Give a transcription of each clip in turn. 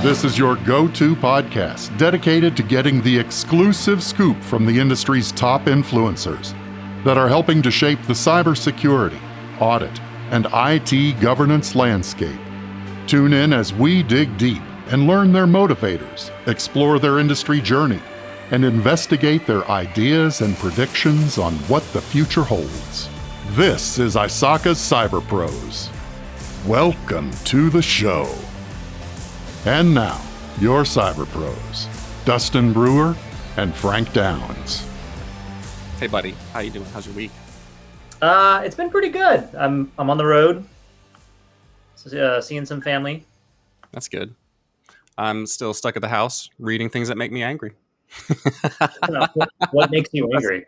This is your go-to podcast dedicated to getting the exclusive scoop from the industry's top influencers that are helping to shape the cybersecurity, audit, and IT governance landscape. Tune in as we dig deep and learn their motivators, explore their industry journey, and investigate their ideas and predictions on what the future holds. This is ISACA's Cyber Pros. Welcome to the show. And now, your Cyber Pros, Dustin Brewer and Frank Downs. Hey, buddy. How you doing? How's your week? It's been pretty good. I'm on the road, seeing some family. That's good. I'm still stuck at the house reading things that make me angry. What makes you angry?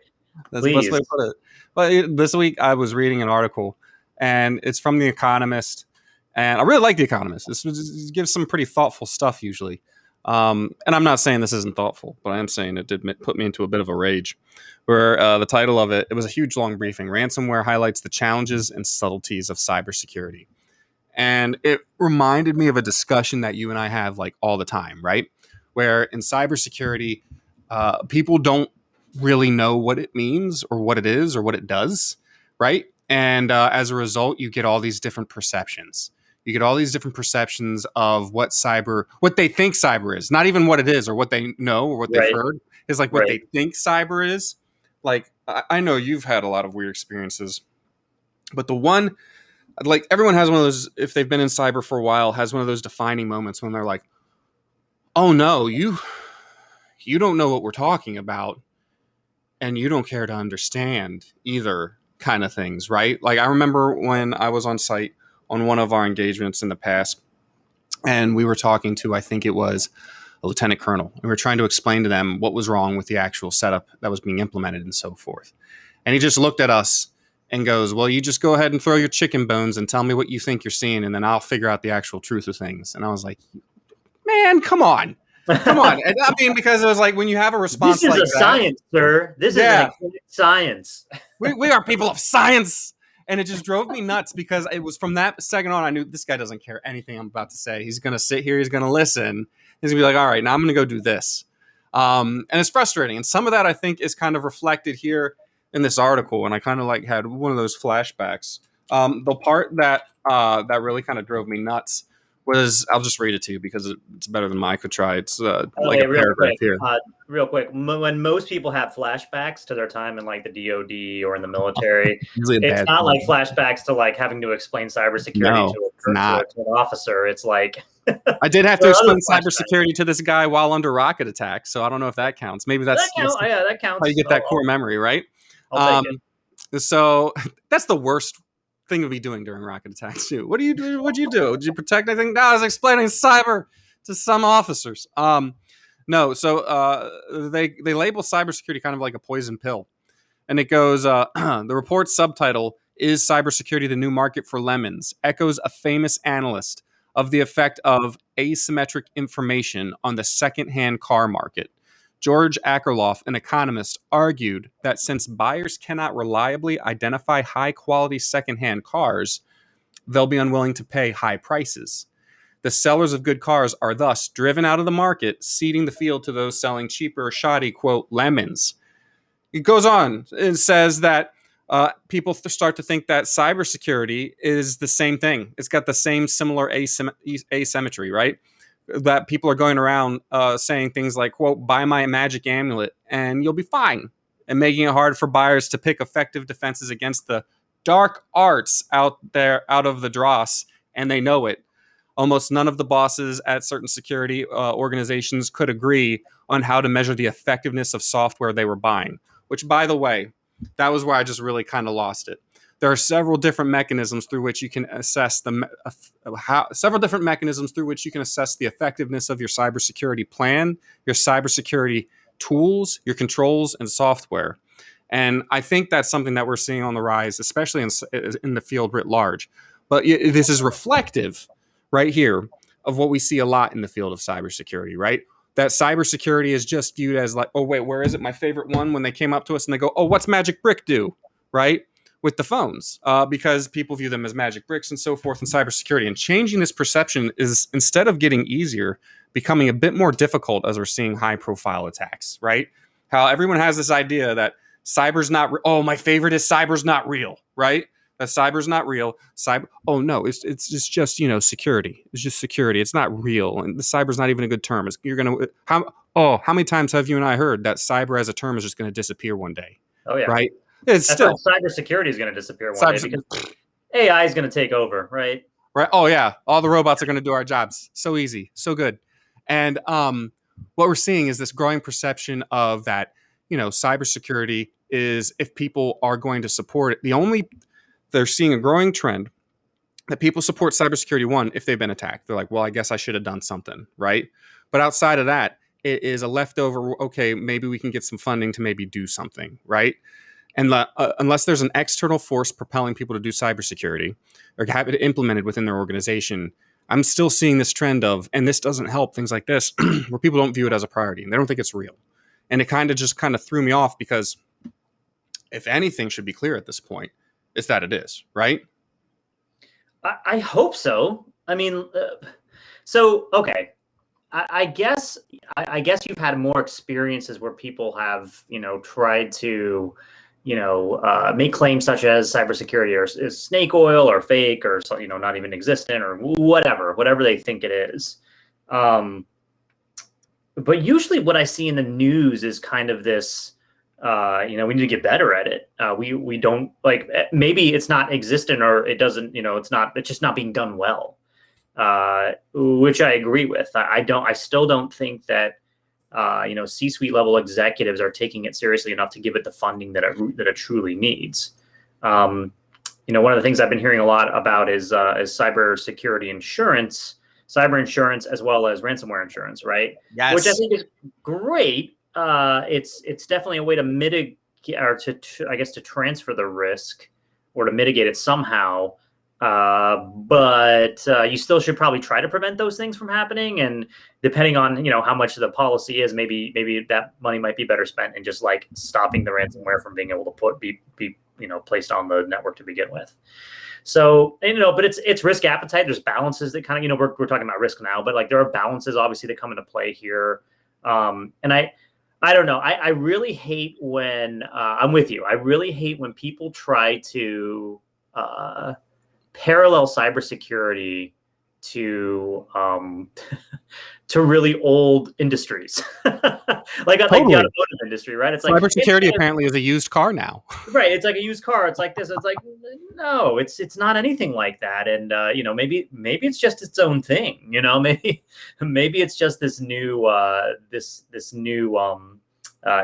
That's the best way to put it. But this week I was reading an article, and it's from The Economist. And I really like The Economist. This gives some pretty thoughtful stuff usually. And I'm not saying this isn't thoughtful, but I am saying it did put me into a bit of a rage. Where the title of it was a huge, long briefing. Ransomware highlights the challenges and subtleties of cybersecurity. And it reminded me of a discussion that you and I have like all the time, right? Where in cybersecurity, people don't really know what it means or what it is or what it does, right? And as a result, you get all these different perceptions. You get all these different perceptions of what they think cyber is, not even what it is or what they know or what they've heard is like what they think cyber is. Like, I know you've had a lot of weird experiences, but the one, like everyone has one of those, if they've been in cyber for a while, has one of those defining moments when they're like, oh no, you don't know what we're talking about and you don't care to understand either kind of things, right? Like I remember when I was on site on one of our engagements in the past, and we were talking to, I think it was a lieutenant colonel, and we were trying to explain to them what was wrong with the actual setup that was being implemented and so forth. And he just looked at us and goes, well, you just go ahead and throw your chicken bones and tell me what you think you're seeing, and then I'll figure out the actual truth of things. And I was like, man, come on. Come on. And I mean, because it was like when you have a response like that. This is a science, sir. This is science. We are people of science. And it just drove me nuts because it was from that second on, I knew this guy doesn't care anything I'm about to say. He's going to sit here. He's going to listen. He's going to be like, all right, now I'm going to go do this. And it's frustrating. And some of that I think is kind of reflected here in this article. And I kind of like had one of those flashbacks. The part that really kind of drove me nuts was, I'll just read it to you because it's better than mine could try. It's like a paragraph here. Real quick, when most people have flashbacks to their time in like the DoD or in the military, it's not like flashbacks to like having to explain cybersecurity to an officer. It's like I did have to explain cybersecurity to this guy while under rocket attack, so I don't know if that counts. Maybe that counts. How you get that core memory, right? I'll take it. So that's the worst thing to be doing during rocket attacks too. What do you do? What'd you do? Did you protect anything? No, I was explaining cyber to some officers. No, so they label cybersecurity kind of like a poison pill. And it goes, the report's subtitle is Cybersecurity the New Market for Lemons, echoes a famous analyst of the effect of asymmetric information on the secondhand car market. George Akerlof, an economist, argued that since buyers cannot reliably identify high-quality secondhand cars, they'll be unwilling to pay high prices. The sellers of good cars are thus driven out of the market, ceding the field to those selling cheaper, shoddy, quote, lemons. It goes on. It says that people start to think that cybersecurity is the same thing. It's got the same similar asymmetry, right? That people are going around saying things like, quote, buy my magic amulet and you'll be fine. And making it hard for buyers to pick effective defenses against the dark arts out of the dross, and they know it. Almost none of the bosses at certain security organizations could agree on how to measure the effectiveness of software they were buying, which, by the way, that was where I just really kind of lost it. There are several different mechanisms through which you can assess the effectiveness of your cybersecurity plan, your cybersecurity tools, your controls, and software. And I think that's something that we're seeing on the rise, especially in the field writ large. But this is reflective right here of what we see a lot in the field of cybersecurity, right? That cybersecurity is just viewed as like, oh, wait, where is it? My favorite one, when they came up to us and they go, oh, what's Magic Brick do? Right? With the phones, because people view them as magic bricks and so forth in cybersecurity. And changing this perception is, instead of getting easier, becoming a bit more difficult as we're seeing high-profile attacks, right? How everyone has this idea that cyber's not my favorite is cyber's not real, right? That cyber's not real. Oh no, it's just security. It's just security. It's not real, and the cyber's not even a good term. How many times have you and I heard that cyber as a term is just going to disappear one day? Oh yeah, right. That's still cybersecurity is going to disappear one day because AI is going to take over, right? Right. Oh yeah, all the robots are going to do our jobs. So easy, so good. And what we're seeing is this growing perception of that, cybersecurity is, if people are going to support it, they're seeing a growing trend that people support cybersecurity, one, if they've been attacked. They're like, well, I guess I should have done something, right? But outside of that, it is a leftover, okay, maybe we can get some funding to maybe do something, right? And unless there's an external force propelling people to do cybersecurity or have it implemented within their organization, I'm still seeing this trend of, and this doesn't help, things like this, where people don't view it as a priority and they don't think it's real. And it kind of threw me off, because if anything should be clear at this point, it's that it is, right? I hope so. I mean, okay. I guess you've had more experiences where people have, tried to, make claims such as cybersecurity is snake oil or fake or, not even existent or whatever they think it is. But usually what I see in the news is kind of this, we need to get better at it. We don't, like, maybe it's not existent, or it doesn't, it's just not being done well, which I agree with. I still don't think that, C-suite level executives are taking it seriously enough to give it the funding that it truly needs. One of the things I've been hearing a lot about is cybersecurity insurance, cyber insurance, as well as ransomware insurance, right? Yes. Which I think is great. It's definitely a way to mitigate, or to transfer the risk or to mitigate it somehow. But you still should probably try to prevent those things from happening. And depending on, how much the policy is, maybe that money might be better spent in just like stopping the ransomware from being able to be placed on the network to begin with. So, but it's risk appetite. There's balances that kind of, we're talking about risk now, but like there are balances obviously that come into play here. And I don't know. I really hate when I'm with you. I really hate when people try to parallel cybersecurity to to really old industries, like the automotive industry, right? It's like cybersecurity apparently is a used car now, right? It's like a used car. It's like this. It's like, no, it's not anything like that. And maybe it's just its own thing. Maybe it's just this new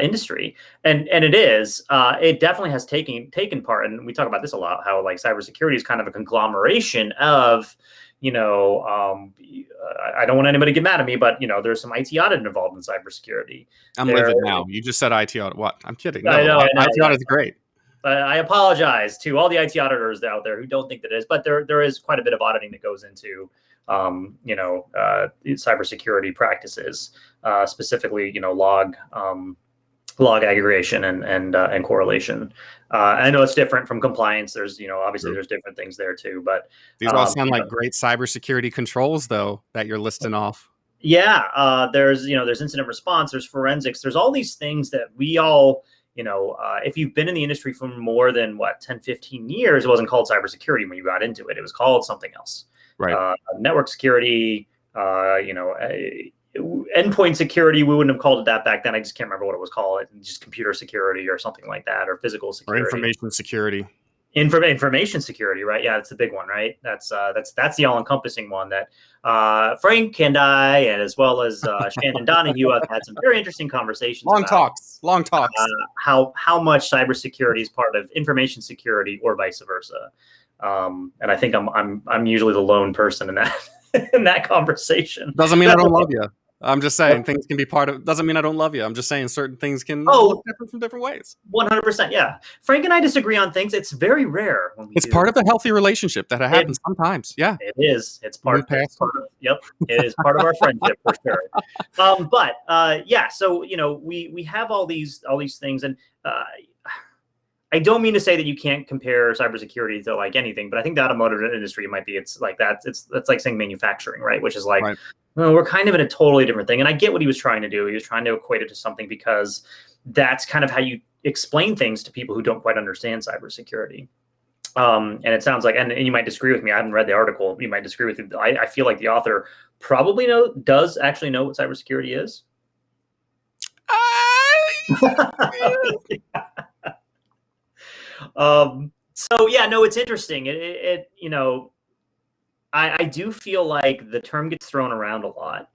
industry, and it is. It definitely has taken part, and we talk about this a lot. How like cybersecurity is kind of a conglomeration of, I don't want anybody to get mad at me, but there's some IT audit involved in cybersecurity. I'm livid now. You just said IT audit. What? I'm kidding. No, I know, IT audit is great. I apologize to all the IT auditors out there who don't think that it is, but there is quite a bit of auditing that goes into cybersecurity practices, specifically log aggregation and correlation. I know it's different from compliance. There's, obviously there's different things there too, but these all sound like great cybersecurity controls though, that you're listing off. Yeah. There's incident response, there's forensics, there's all these things that we all, if you've been in the industry for more than 10, 15 years, it wasn't called cybersecurity when you got into it. It was called something else. Right. Network security, endpoint security, we wouldn't have called it that back then. I just can't remember what it was called. Just computer security or something like that, or physical security. Or information security. Information security, right? Yeah, it's the big one, right? That's the all-encompassing one that Frank and I, and as well as Shannon Donahue, have had some very interesting conversations. Long talks. How much cybersecurity is part of information security, or vice versa. And I think I'm usually the lone person in that in that conversation. Doesn't mean I don't love you. I'm just saying things can be part of. Doesn't mean I don't love you. I'm just saying certain things can look different from different ways. 100%. Yeah, Frank and I disagree on things. It's very rare when we. It's part of a healthy relationship that happens sometimes. Yeah, it is. It's part of. Yep, it is part of our friendship for sure. Yeah. So we have all these things, and I don't mean to say that you can't compare cybersecurity to like anything, but I think the automotive industry might be, it's like that. It's like saying manufacturing, right? Which is like, well, we're kind of in a totally different thing. And I get what he was trying to do. He was trying to equate it to something because that's kind of how you explain things to people who don't quite understand cybersecurity. And it sounds like, and you might disagree with me. I haven't read the article. You might disagree with me. I feel like the author probably does actually know what cybersecurity is. So yeah, no, it's interesting. It you know, I do feel like the term gets thrown around a lot.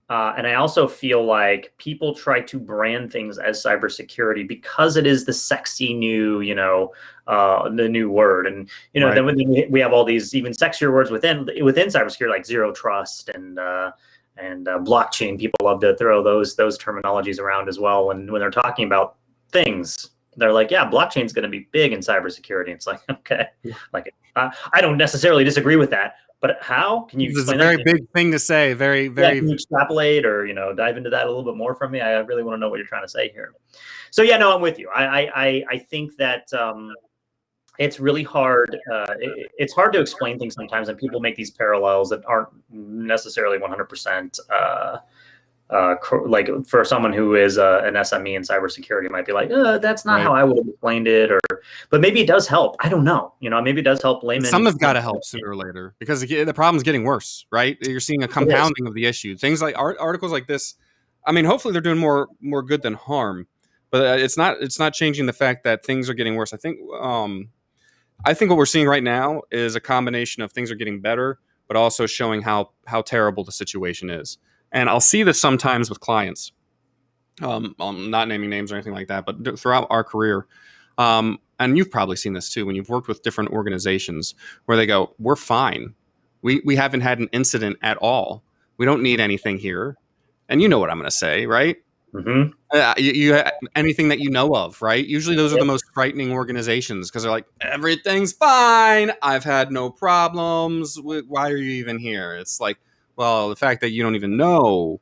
And I also feel like people try to brand things as cybersecurity because it is the sexy new, the new word. And, then we have all these even sexier words within cybersecurity, like zero trust and blockchain. People love to throw those terminologies around as well. When they're talking about things, they're like, yeah, blockchain is going to be big in cybersecurity. It's like, okay, like I don't necessarily disagree with that. But how can you explain that? It's a very big thing to say. Very, very. Can you extrapolate or dive into that a little bit more from me? I really want to know what you're trying to say here. So yeah, no, I'm with you. I think that it's really hard. It's hard to explain things sometimes, and people make these parallels that aren't necessarily 100%. Like for someone who is an SME in cybersecurity might be like, that's not how I would have explained it, but maybe it does help. I don't know. Maybe it does help laymen. Some have got to help sooner or later because the problem's getting worse, right? You're seeing a compounding of the issue. Things like articles like this. I mean, hopefully they're doing more good than harm, but it's not changing the fact that things are getting worse. I think what we're seeing right now is a combination of things are getting better, but also showing how terrible the situation is. And I'll see this sometimes with clients. I'm not naming names or anything like that, but throughout our career, and you've probably seen this too when you've worked with different organizations where they go, "We're fine. We haven't had an incident at all. We don't need anything here." And you know what I'm going to say, right? Mm-hmm. You anything that you know of, right? Usually those are the most frightening organizations because they're like, "Everything's fine. I've had no problems. Why are you even here?" It's like, well, the fact that you don't even know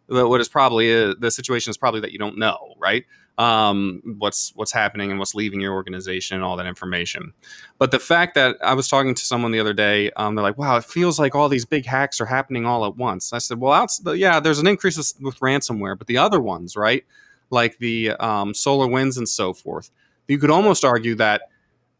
what is probably the situation is probably that you don't know, right? What's happening and what's leaving your organization and all that information. But the fact that I was talking to someone the other day, they're like, wow, it feels like all these big hacks are happening all at once. I said, well, there's an increase with ransomware, but the other ones, right? Like the SolarWinds and so forth. You could almost argue that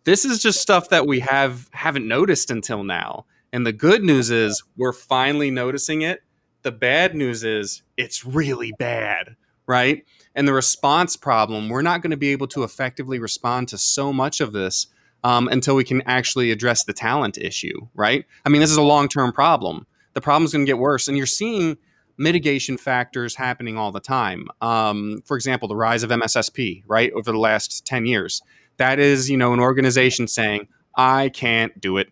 this is just stuff that we haven't noticed until now. And the good news is we're finally noticing it. The bad news is it's really bad, right? And the response problem, we're not going to be able to effectively respond to so much of this until we can actually address the talent issue, right? I mean, this is a long-term problem. The problem's going to get worse. And you're seeing mitigation factors happening all the time. For example, the rise of MSSP, right, over the last 10 years. That is, an organization saying, I can't do it.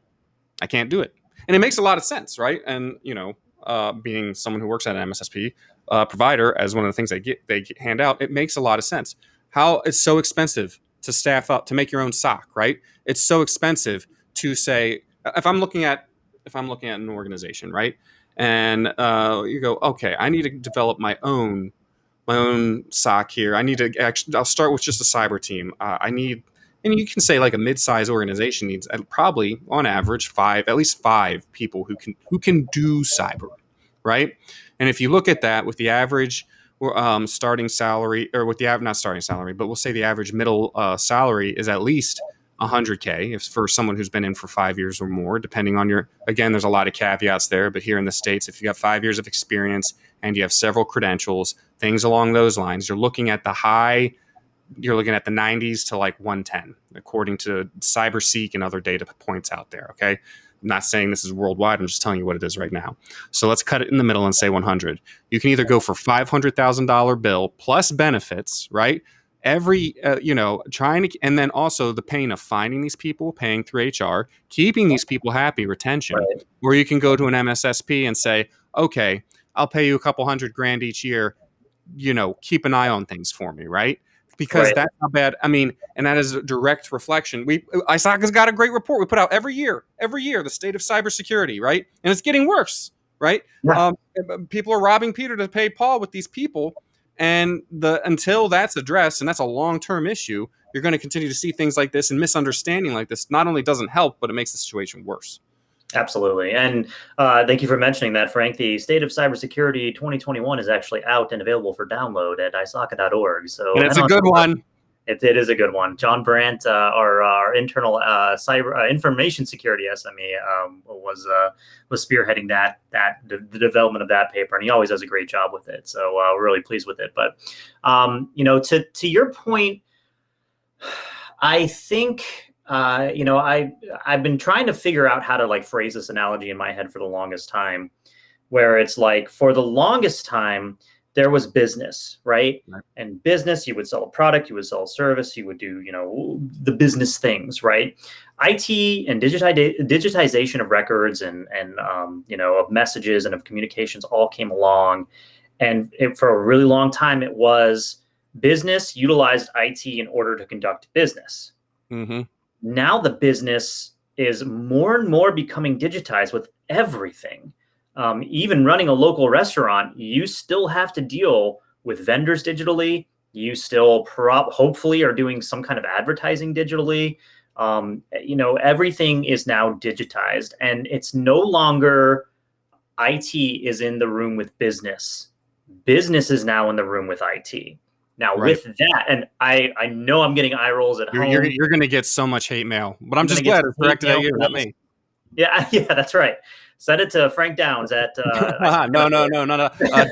I can't do it. And it makes a lot of sense, right? And, being someone who works at an MSSP provider, as one of the things they hand out, it makes a lot of sense. How it's so expensive to staff up, to make your own SOC, right? It's so expensive to say, if I'm looking at an organization, right? And you go, okay, I need to develop my own SOC here. I'll start with just a cyber team. And you can say like a mid-sized organization needs probably on average at least five people who can do cyber, right? And if you look at that with the average starting salary, or with the not starting salary, but we'll say the average middle salary is at least $100K if for someone who's been in for 5 years or more, depending on again, there's a lot of caveats there, but here in the States, if you got 5 years of experience and you have several credentials, things along those lines, you're looking at the 90s to like 110, according to CyberSeek and other data points out there. Okay. I'm not saying this is worldwide. I'm just telling you what it is right now. So let's cut it in the middle and say 100. You can either go for $500,000 bill plus benefits, right? Every, and then also the pain of finding these people, paying through HR, keeping these people happy, retention, right. Or you can go to an MSSP and say, okay, I'll pay you a couple $100,000 each year, keep an eye on things for me, right? Because that's how bad. I mean, and that is a direct reflection. ISACA's got a great report we put out every year, the State of Cybersecurity, right? And it's getting worse, right? Yeah. People are robbing Peter to pay Paul with these people, And until that's addressed, and that's a long-term issue, you're going to continue to see things like this, and misunderstanding like this not only doesn't help, but it makes the situation worse. Absolutely. And thank you for mentioning that, Frank. The State of Cybersecurity 2021 is actually out and available for download at ISACA.org. So and it's a good one. It is a good one. John Brandt, our internal cyber information security SME, was spearheading the development of that paper, and he always does a great job with it. So we're really pleased with it. But to your point, I think I've been trying to figure out how to like phrase this analogy in my head for the longest time, where it's like for the longest time, there was business, right? And business, you would sell a product, you would sell a service, you would do, the business things, right? IT and digitization of records and of messages and of communications all came along. And for a really long time, it was business utilized IT in order to conduct business. Mm-hmm. Now the business is more and more becoming digitized with everything. Even running a local restaurant, you still have to deal with vendors digitally. You still hopefully are doing some kind of advertising digitally. Everything is now digitized, and it's no longer IT is in the room with business. Business is now in the room with IT. Now, with that, and I know I'm getting eye rolls at home. You're going to get so much hate mail, but I'm just glad it's directed at you, not me. Yeah, that's right. Send it to Frank Downs at. No.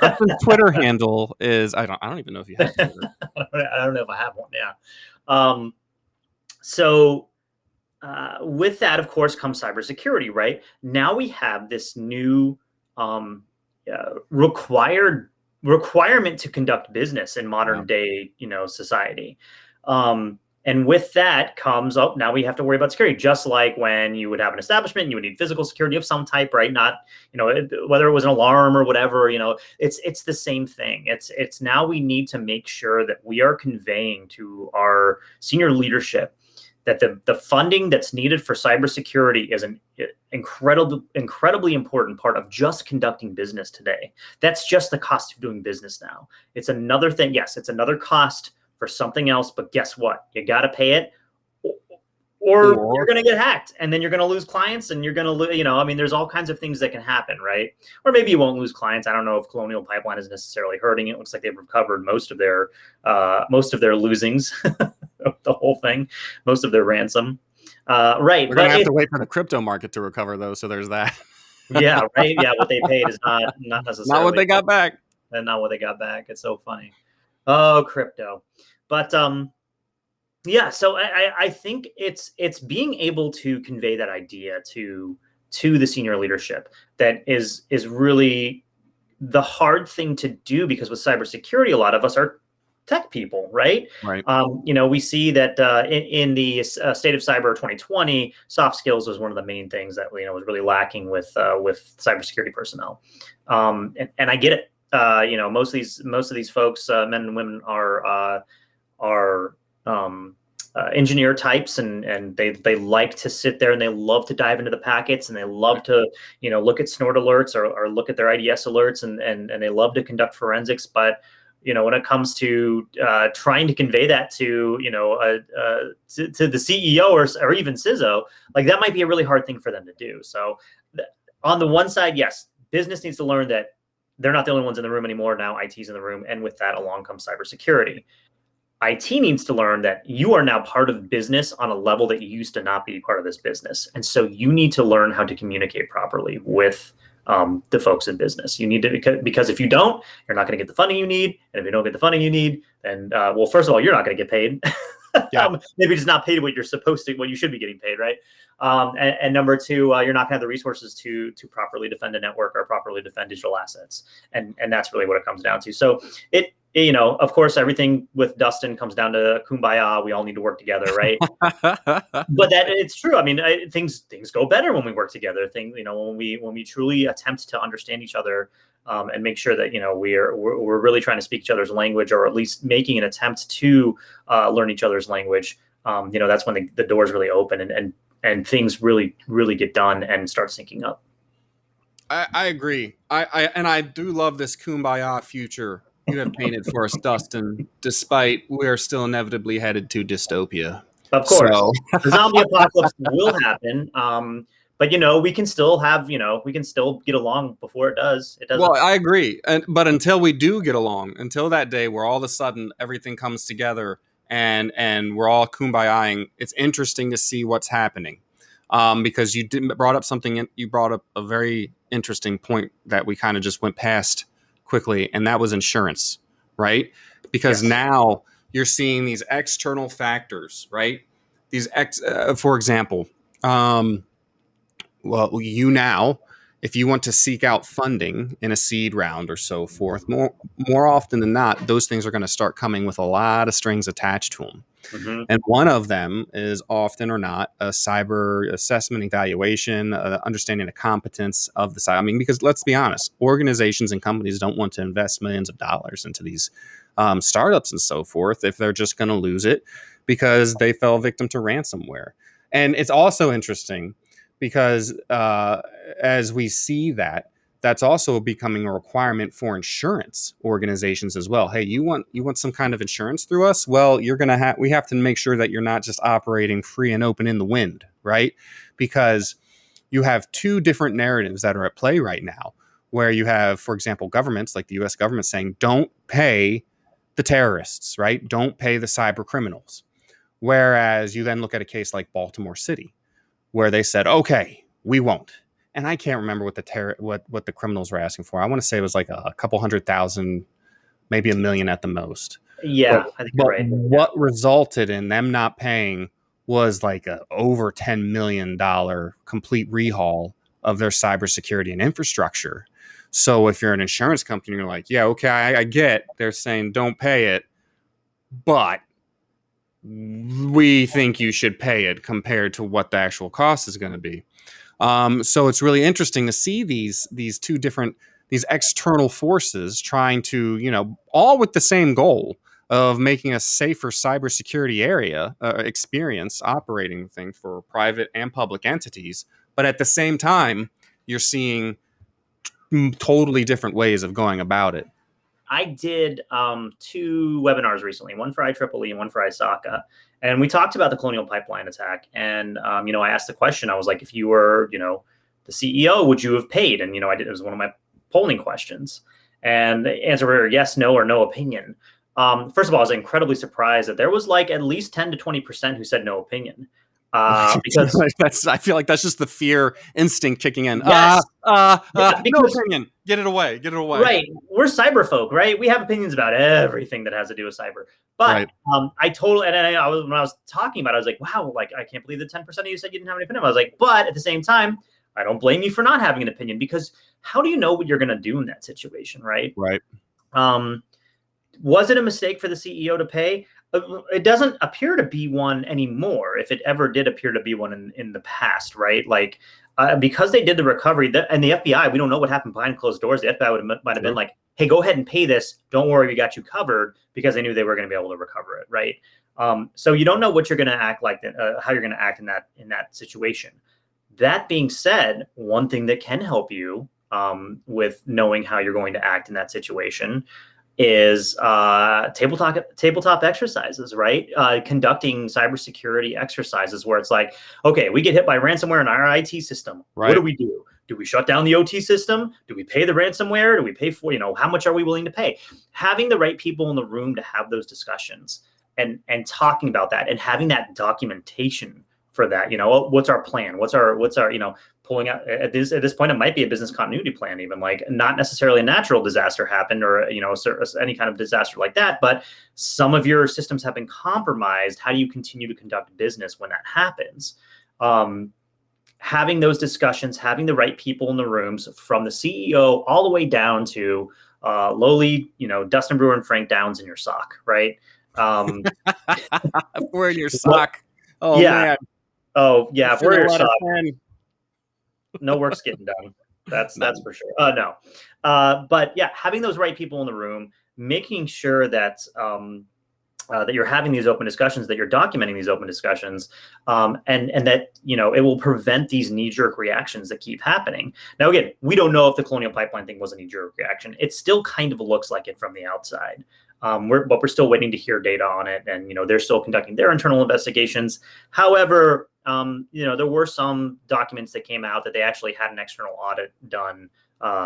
Dustin's Twitter handle is I don't even know if you have Twitter. I don't know if I have one. Yeah. So with that, of course, comes cybersecurity. Right now, we have this new requirement to conduct business in modern day, society. And with that comes up, now we have to worry about security, just like when you would have an establishment, you would need physical security of some type, right? Not, whether it was an alarm or whatever, it's the same thing. It's now we need to make sure that we are conveying to our senior leadership that the funding that's needed for cybersecurity is an incredibly important part of just conducting business today. That's just the cost of doing business now. It's another thing. Yes, it's another cost for something else, but guess what? You got to pay it, or you're going to get hacked, and then you're going to lose clients, and you're going to, there's all kinds of things that can happen, right? Or maybe you won't lose clients. I don't know if Colonial Pipeline is necessarily hurting. It looks like they've recovered most of their losings, the whole thing, most of their ransom. Right. We're going to have to wait for the crypto market to recover, though. So there's that. Yeah. Right. Yeah. What they paid is not necessarily not what they got back. And not what they got back. It's so funny. Oh, crypto. But yeah, so I think it's being able to convey that idea to the senior leadership that is really the hard thing to do, because with cybersecurity, a lot of us are tech people, right? Right. We see that in the State of Cyber 2020, soft skills was one of the main things that was really lacking with cybersecurity personnel, and I get it. Most of these folks, men and women, are engineer types, and they like to sit there and they love to dive into the packets, and they love to look at snort alerts or look at their IDS alerts, and they love to conduct forensics. But when it comes to trying to convey that to to the CEO or even CISO, like that might be a really hard thing for them to do. So on the one side, yes, business needs to learn that they're not the only ones in the room anymore. Now IT's in the room. And with that along comes cybersecurity. IT needs to learn that you are now part of business on a level that you used to not be part of this business. And so you need to learn how to communicate properly with the folks in business. You need to, because if you don't, you're not going to get the funding you need. And if you don't get the funding you need, then, well, first of all, you're not going to get paid. Yeah. Maybe just not paid what you should be getting paid, right? And number two, you're not going to have the resources to properly defend a network or properly defend digital assets. And that's really what it comes down to. So of course, everything with Dustin comes down to kumbaya. We all need to work together, right? But it's true. I mean, things go better when we work together. When we truly attempt to understand each other, and make sure that we're really trying to speak each other's language, or at least making an attempt to learn each other's language. That's when the doors really open and things really, really get done and start syncing up. I agree. I do love this kumbaya future You have painted for us, Dustin, despite we're still inevitably headed to dystopia. Of course. So. The zombie apocalypse will happen. But, we can still we can still get along before it does. It doesn't. Well, I agree. But until we do get along, until that day where all of a sudden everything comes together and we're all kumbayaing, it's interesting to see what's happening. Because you brought up a very interesting point that we kind of just went past quickly, and that was insurance, right? Because now you're seeing these external factors, right? These for example, if you want to seek out funding in a seed round or so forth, more often than not, those things are going to start coming with a lot of strings attached to them. Mm-hmm. And one of them is often or not a cyber assessment evaluation, understanding the competence of the cyber. I mean, because let's be honest, organizations and companies don't want to invest millions of dollars into these startups and so forth if they're just going to lose it because they fell victim to ransomware. And it's also interesting because as we see that's also becoming a requirement for insurance organizations as well. Hey, you want some kind of insurance through us? Well, we have to make sure that you're not just operating free and open in the wind, right? Because you have two different narratives that are at play right now, where you have, for example, governments like the US government saying, don't pay the terrorists, right? Don't pay the cyber criminals. Whereas you then look at a case like Baltimore City, where they said, okay, we won't. And I can't remember what the criminals were asking for. I want to say it was like a couple 100,000, maybe $1 million at the most. Yeah, I think you're right. What resulted in them not paying was like a over $10 million complete rehaul of their cybersecurity and infrastructure. So if you're an insurance company, you're like, yeah, okay, I get they're saying don't pay it, but we think you should pay it compared to what the actual cost is going to be. So it's really interesting to see these external forces trying to, all with the same goal of making a safer cybersecurity area experience operating thing for private and public entities. But at the same time, you're seeing totally different ways of going about it. I did 2 webinars recently, one for IEEE and one for ISACA. And we talked about the Colonial pipeline attack. And, I asked the question, I was like, if you were, the CEO, would you have paid? And, it was one of my polling questions. And the answer were yes, no, or no opinion. First of all, I was incredibly surprised that there was like at least 10 to 20% who said no opinion. Because I feel like that's just the fear instinct kicking in. Yes. No opinion. Get it away. Right. We're cyber folk, right? We have opinions about everything that has to do with cyber. But when I was talking about it, I was like, wow, like I can't believe the 10% of you said you didn't have an opinion. I was like, but at the same time, I don't blame you for not having an opinion, because how do you know what you're going to do in that situation, right? Right. Was it a mistake for the CEO to pay? It doesn't appear to be one anymore, if it ever did appear to be one in the past, right? Like, because they did the recovery, and the FBI, we don't know what happened behind closed doors. The FBI might have been like, hey, go ahead and pay this. Don't worry, we got you covered, because they knew they were going to be able to recover it, right? So you don't know what you're going to act like, how you're going to act in that situation. That being said, one thing that can help you with knowing how you're going to act in that situation is tabletop exercises, right? Conducting cybersecurity exercises where it's like, okay, we get hit by ransomware in our IT system. Right. What do we do? Do we shut down the OT system? Do we pay the ransomware? Do we pay for, how much are we willing to pay? Having the right people in the room to have those discussions and talking about that and having that documentation for that, what's our plan? What's our, pulling out at this point, it might be a business continuity plan, even like not necessarily a natural disaster happened or, any kind of disaster like that, but some of your systems have been compromised. How do you continue to conduct business when that happens? Having those discussions, having the right people in the rooms, from the CEO all the way down to lowly, Dustin Brewer and Frank Downs in your sock, right? We're in your sock. Oh, yeah. Man. Oh, yeah. If we're in your sock, no work's getting done. That's for sure. No. But yeah, having those right people in the room, making sure that that you're having these open discussions, that you're documenting these open discussions, and that, you know, it will prevent these knee-jerk reactions that keep happening. Now, again, we don't know if the Colonial pipeline thing was a knee-jerk reaction. It still kind of looks like it from the outside. But we're still waiting to hear data on it, and, you know, they're still conducting their internal investigations. However, you know, there were some documents that came out that they actually had an external audit done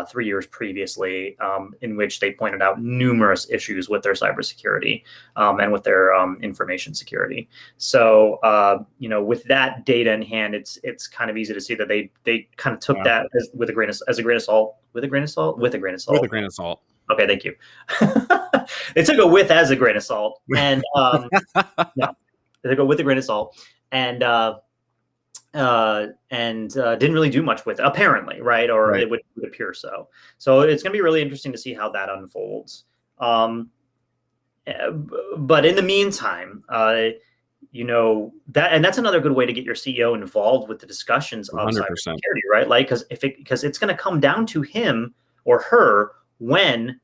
3 years previously, in which they pointed out numerous issues with their cybersecurity and with their information security. So, you know, with that data in hand, it's kind of easy to see that they kind of took that with a grain of salt. Okay, thank you. They took it with as a grain of salt, and no, they go with a grain of salt, and didn't really do much with it, apparently, right? Or it would appear so. So it's going to be really interesting to see how that unfolds. But in the meantime, you know, that's another good way to get your CEO involved with the discussions of 100%. Cybersecurity, right? Like, because it's going to come down to him or her when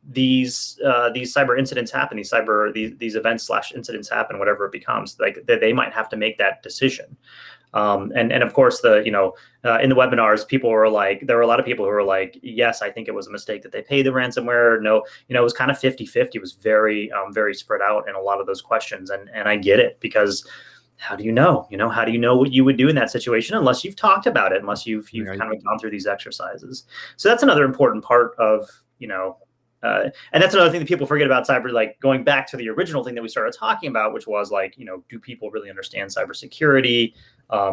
these cyber incidents happen, these events / incidents happen, whatever it becomes, like they might have to make that decision. And of course, in the webinars, there were a lot of people who were like, yes, I think it was a mistake that they paid the ransomware. No, you know, it was kind of 50-50. It was very, very spread out in a lot of those questions. And I get it, because how do you know? You know, how do you know what you would do in that situation unless you've talked about it, unless you've kind of gone through these exercises? So that's another important part of, you know, and that's another thing that people forget about cyber, like going back to the original thing that we started talking about, which was like, you know, do people really understand cybersecurity?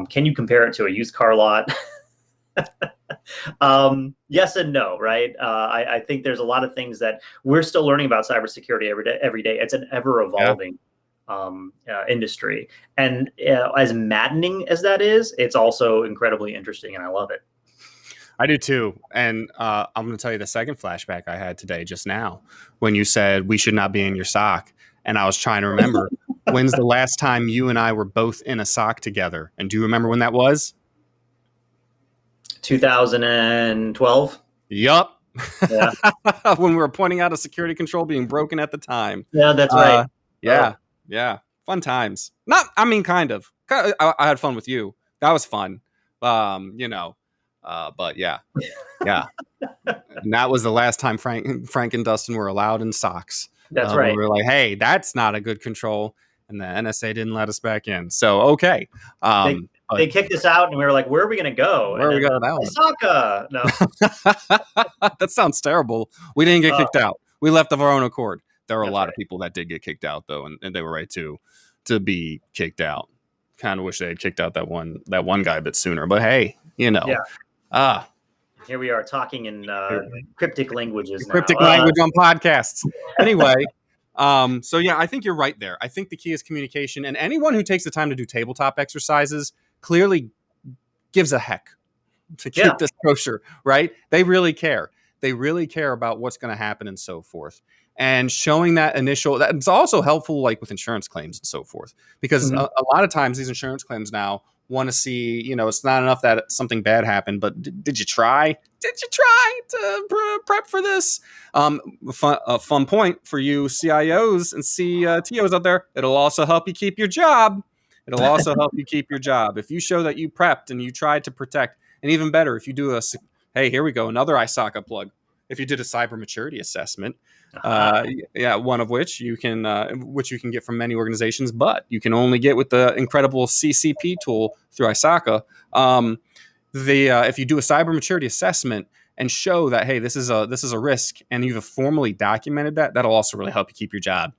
Can you compare it to a used car lot? Yes and no, right? I think there's a lot of things that we're still learning about cybersecurity every day. It's an ever evolving industry. And as maddening as that is, it's also incredibly interesting, and I love it. I do too. And I'm going to tell you the second flashback I had today, just now, when you said we should not be in your SOC. And I was trying to remember, when's the last time you and I were both in a SOC together? And do you remember when that was? 2012. Yup. Yeah. When we were pointing out a security control being broken at the time. Yeah, that's right. Yeah. Fun times. Kind of. I had fun with you. That was fun. You know. But yeah. And that was the last time Frank and Dustin were allowed in SOCs. That's right. We were like, hey, that's not a good control. And the NSA didn't let us back in. So, okay. They kicked us out, and we were like, where are we going to go? Where are we going now? ISACA. No. That sounds terrible. We didn't get kicked out. We left of our own accord. There were a lot of people that did get kicked out, though, and they were right to be kicked out. Kind of wish they had kicked out that one guy a bit sooner. But hey, you know. Yeah. Here we are talking in cryptic languages now. Cryptic language on podcasts. Anyway, so yeah, I think you're right there. I think the key is communication, and anyone who takes the time to do tabletop exercises clearly gives a heck to keep this kosher, right? They really care. They really care about what's going to happen and so forth. And showing that's also helpful, like with insurance claims and so forth, because a lot of times these insurance claims now want to see, you know, it's not enough that something bad happened, but did you try? Did you try to prep for this? A fun point for you CIOs and CTOs out there. It'll also help you keep your job. If you show that you prepped and you tried to protect, and even better, if you do hey, here we go, another ISACA plug. If you did a cyber maturity assessment, one of which you can get from many organizations, but you can only get with the incredible CCP tool through ISACA. If you do a cyber maturity assessment and show that, hey, this is a risk, and you've formally documented that'll also really help you keep your job,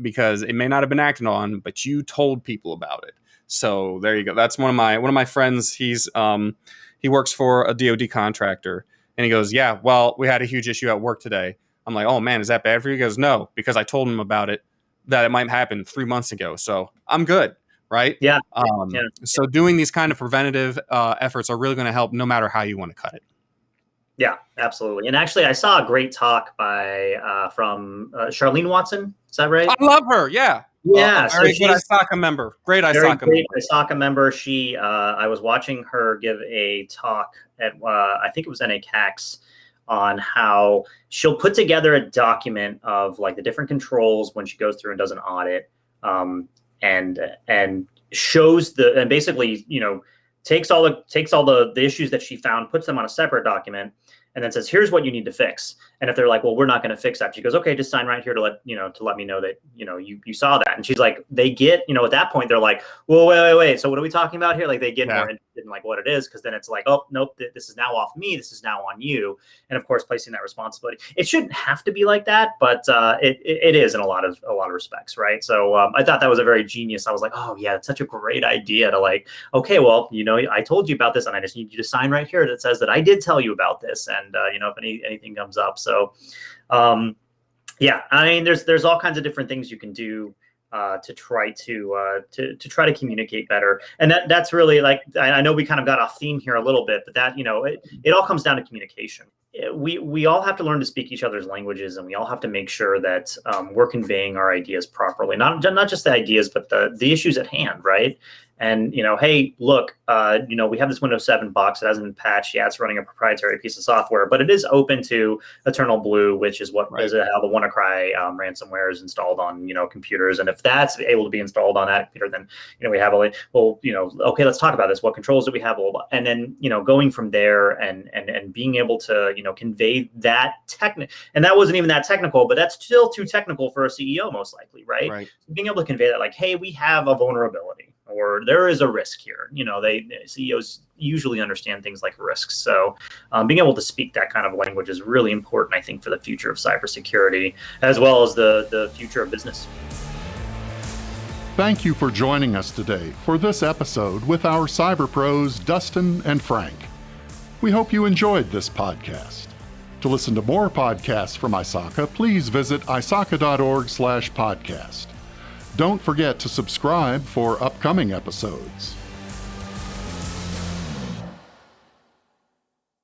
because it may not have been acted on, but you told people about it. So there you go. That's one of my friends. He works for a DoD contractor. And he goes, yeah, well, we had a huge issue at work today. I'm like, oh, man, is that bad for you? He goes, no, because I told him about it, that it might happen 3 months ago. So I'm good, right? Yeah. So doing these kind of preventative efforts are really going to help no matter how you want to cut it. Yeah, absolutely. And actually, I saw a great talk from Charlene Watson. Is that right? I love her. Yeah. Yeah. Very good ISACA member. Great ISACA member. She, I was watching her give a talk at, I think it was NACAX, on how she'll put together a document of like the different controls when she goes through and does an audit, and shows and basically, takes all the issues that she found, puts them on a separate document, and then says, here's what you need to fix. And if they're like, well, we're not going to fix that, she goes, okay, just sign right here to let me know that, you saw that. And she's like, they get, at that point, they're like, well, wait. So what are we talking about here? Like they get more interested in like what it is. Cause then it's like, oh, nope, this is now off me. This is now on you. And of course, placing that responsibility. It shouldn't have to be like that, but it is in a lot of respects. Right. So I thought that was a very genius. I was like, oh yeah, it's such a great idea to like, okay, well, I told you about this and I just need you to sign right here that says that I did tell you about this. And, if anything comes up. So, yeah, I mean, there's all kinds of different things you can do to try to communicate better. And that's really like, I know we kind of got off theme here a little bit, but that, it all comes down to communication. We all have to learn to speak each other's languages, and we all have to make sure that we're conveying our ideas properly, not just the ideas, but the issues at hand, right? And, hey, look, we have this Windows 7 box. It hasn't been patched. Yeah, it's running a proprietary piece of software, but it is open to Eternal Blue, which is what is how the WannaCry ransomware is installed on, computers. And if that's able to be installed on that computer, then, we have okay, let's talk about this. What controls do we have? And then, going from there and being able to, convey that and that wasn't even that technical, but that's still too technical for a CEO, most likely, right? Being able to convey that, like, hey, we have a vulnerability, or there is a risk here. CEOs usually understand things like risks. So being able to speak that kind of language is really important, I think, for the future of cybersecurity, as well as the future of business. Thank you for joining us today for this episode with our cyber pros, Dustin and Frank. We hope you enjoyed this podcast. To listen to more podcasts from ISACA, please visit isaca.org/podcast. Don't forget to subscribe for upcoming episodes.